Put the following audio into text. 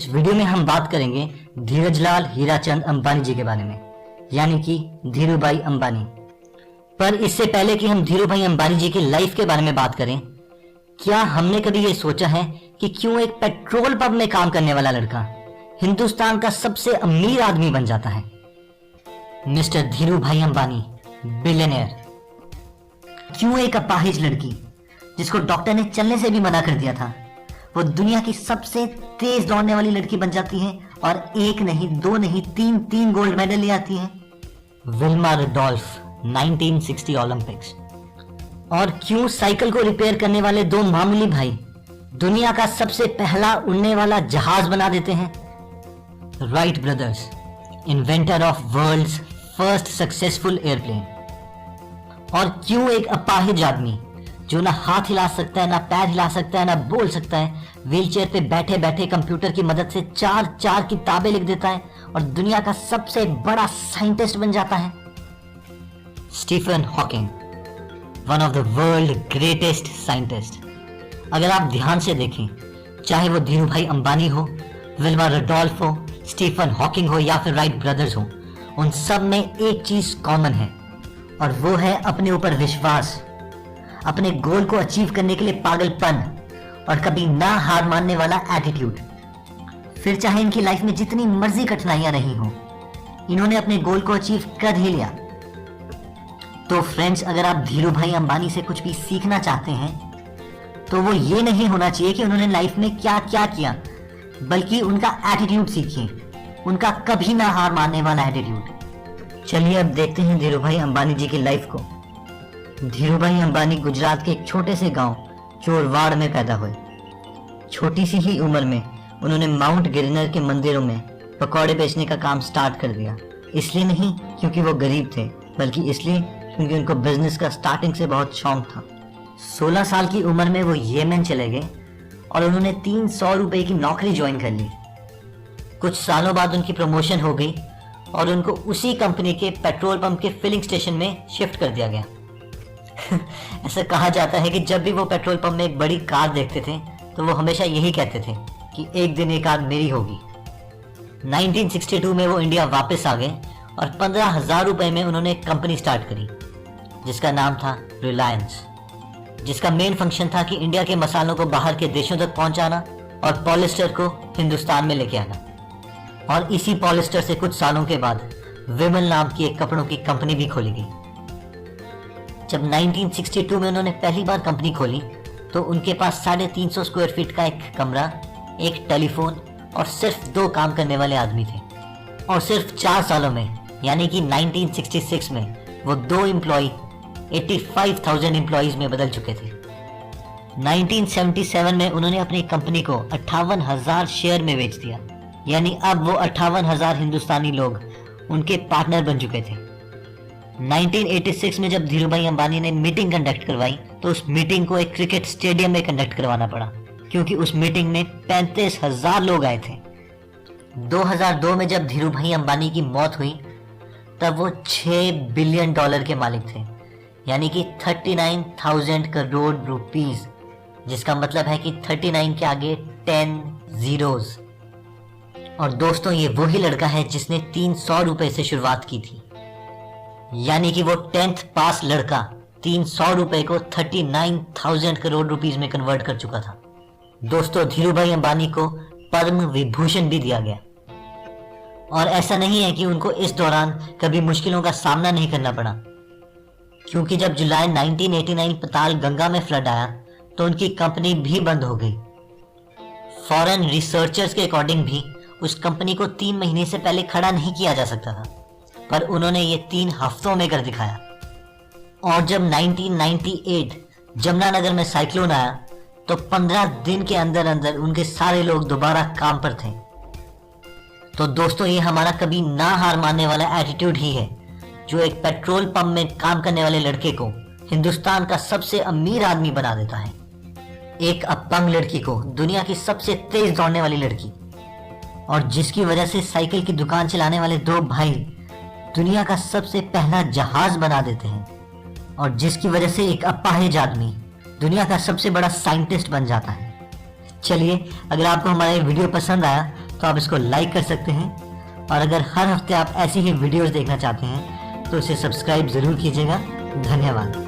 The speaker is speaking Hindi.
इस वीडियो में हम बात करेंगे धीरजलाल हीराचंद अंबानी जी के बारे में, यानी कि धीरूभाई अंबानी। पर इससे पहले कि हम धीरूभाई अंबानी जी की लाइफ के बारे में बात करें, क्या हमने कभी ये सोचा है कि क्यों एक पेट्रोल पंप में काम करने वाला लड़का हिंदुस्तान का सबसे अमीर आदमी बन जाता है? Mister Dhirubhai Ambani, billionaire. क्यों एक अपाहिज लड़की जिसको डॉक्टर ने चलने से भी मना कर दिया था, वो दुनिया की सबसे तेज दौड़ने वाली लड़की बन जाती है और एक नहीं, दो नहीं, तीन गोल्ड मेडल ले आती है? Wilma Rudolph, 1960 Olympics. और क्यों साइकिल को रिपेयर करने वाले दो मामूली भाई दुनिया का सबसे पहला उड़ने वाला जहाज बना देते हैं? Wright brothers, inventor of world's first successful airplane. और क्यों एक अपाहिज आदमी जो ना हाथ हिला सकता है, ना पैर हिला सकता है, ना बोल सकता है, व्हीलचेयर पे बैठे बैठे कंप्यूटर की मदद से चार किताबें लिख देता है और दुनिया का सबसे बड़ा साइंटिस्ट बन जाता है? Stephen Hawking, one of the world greatest scientist. अगर आप ध्यान से देखें, चाहे वो धीरूभाई अंबानी हो, विल्मा रुडोल्फ हो, स्टीफन हॉकिंग हो या फिर राइट ब्रदर्स हो, उन सब में एक चीज कॉमन है और वो है अपने ऊपर विश्वास, अपने गोल को अचीव करने के लिए पागलपन और कभी ना हार मानने वाला एटीट्यूड। फिर चाहे इनकी लाइफ में जितनी मर्जी कठिनाइयां रही हो, इन्होंने अपने गोल को अचीव कर ही लिया। तो फ्रेंड्स, अगर आप धीरूभाई अंबानी से कुछ भी सीखना चाहते हैं तो वो ये नहीं होना चाहिए कि उन्होंने लाइफ में क्या क्या किया, बल्कि उनका एटीट्यूड सीखिए, उनका कभी ना हार मानने वाला एटीट्यूड। चलिए अब देखते हैं धीरूभाई अंबानी जी की लाइफ को। धीरूभाई अंबानी गुजरात के एक छोटे से गांव चोरवाड़ में पैदा हुए। छोटी सी ही उम्र में उन्होंने माउंट गिरनर के मंदिरों में पकौड़े बेचने का काम स्टार्ट कर दिया। इसलिए नहीं क्योंकि वो गरीब थे, बल्कि इसलिए क्योंकि उनको बिजनेस का स्टार्टिंग से बहुत शौक था। 16 साल की उम्र में वो येमेन चले गए और उन्होंने 300 रुपए की नौकरी ज्वाइन कर ली। कुछ सालों बाद उनकी प्रमोशन हो गई और उनको उसी कंपनी के पेट्रोल पंप के फिलिंग स्टेशन में शिफ्ट कर दिया गया। ऐसा कहा जाता है कि जब भी वो पेट्रोल पंप में एक बड़ी कार देखते थे तो वो हमेशा यही कहते थे कि एक दिन ये कार मेरी होगी। 1962 में वो इंडिया वापस आ गए और 15,000 रुपए में उन्होंने एक कंपनी स्टार्ट करी जिसका नाम था रिलायंस, जिसका मेन फंक्शन था कि इंडिया के मसालों को बाहर के देशों तक पहुंचाना और पॉलिस्टर को हिंदुस्तान में लेके आना। और इसी पॉलिस्टर से कुछ सालों के बाद विमल नाम की एक कपड़ों की कंपनी भी खोली गई। जब 1962 में उन्होंने पहली बार कंपनी खोली तो उनके पास 350 स्क्वायर फीट का एक कमरा, एक टेलीफोन और सिर्फ 2 काम करने वाले आदमी थे। और सिर्फ 4 सालों में, यानी कि 1966 में, वो 2 एम्प्लॉय 85,000 एम्प्लॉइज में बदल चुके थे। 1977 में उन्होंने अपनी कंपनी को 58,000 शेयर में बेच दिया, यानी अब वो 58,000 हिंदुस्तानी लोग उनके पार्टनर बन चुके थे। 1986 में जब धीरूभाई अंबानी ने मीटिंग कंडक्ट करवाई तो उस मीटिंग को एक क्रिकेट स्टेडियम में कंडक्ट करवाना पड़ा, क्योंकि उस मीटिंग में 35,000 लोग आए थे। 2002 में जब धीरूभाई अंबानी की मौत हुई तब वो $6 बिलियन के मालिक थे, यानी कि 39,000 करोड़ रुपीस, जिसका मतलब है कि 39 के आगे 10 zeros। और दोस्तों, ये वही लड़का है जिसने 300 रुपए से शुरुआत की थी, यानी कि वो 10th पास लड़का 300 रुपए को 39,000 करोड़ रुपीस में कन्वर्ट कर चुका था। दोस्तों, धीरूभाई अंबानी को पद्म विभूषण भी दिया गया। और ऐसा नहीं है कि उनको इस दौरान कभी मुश्किलों का सामना नहीं करना पड़ा, क्योंकि जब जुलाई 1989 पताल गंगा में फ्लड आया तो उनकी कंपनी भी बंद हो गई। फॉरेन रिसर्चर्स के अकॉर्डिंग भी उस कंपनी को 3 महीने से पहले खड़ा नहीं किया जा सकता था, पर उन्होंने ये 3 हफ्तों में कर दिखाया। और जब 1998 जमुनानगर में साइक्लोन आया तो 15 दिन के अंदर अंदर उनके सारे लोग दोबारा काम पर थे। तो दोस्तों, ये हमारा कभी ना हार मानने वाला एटीट्यूड ही है जो एक पेट्रोल पंप में काम करने वाले लड़के को हिंदुस्तान का सबसे अमीर आदमी बना देता है। एक अपंग लड़की को दुनिया की सबसे तेज दौड़ने वाली लड़की, और जिसकी वजह से साइकिल की दुकान चलाने वाले 2 भाई दुनिया का सबसे पहला जहाज बना देते हैं, और जिसकी वजह से एक अपाहिज आदमी दुनिया का सबसे बड़ा साइंटिस्ट बन जाता है। चलिए, अगर आपको हमारा ये वीडियो पसंद आया तो आप इसको लाइक कर सकते हैं। और अगर हर हफ्ते आप ऐसी ही वीडियोस देखना चाहते हैं तो इसे सब्सक्राइब ज़रूर कीजिएगा। धन्यवाद।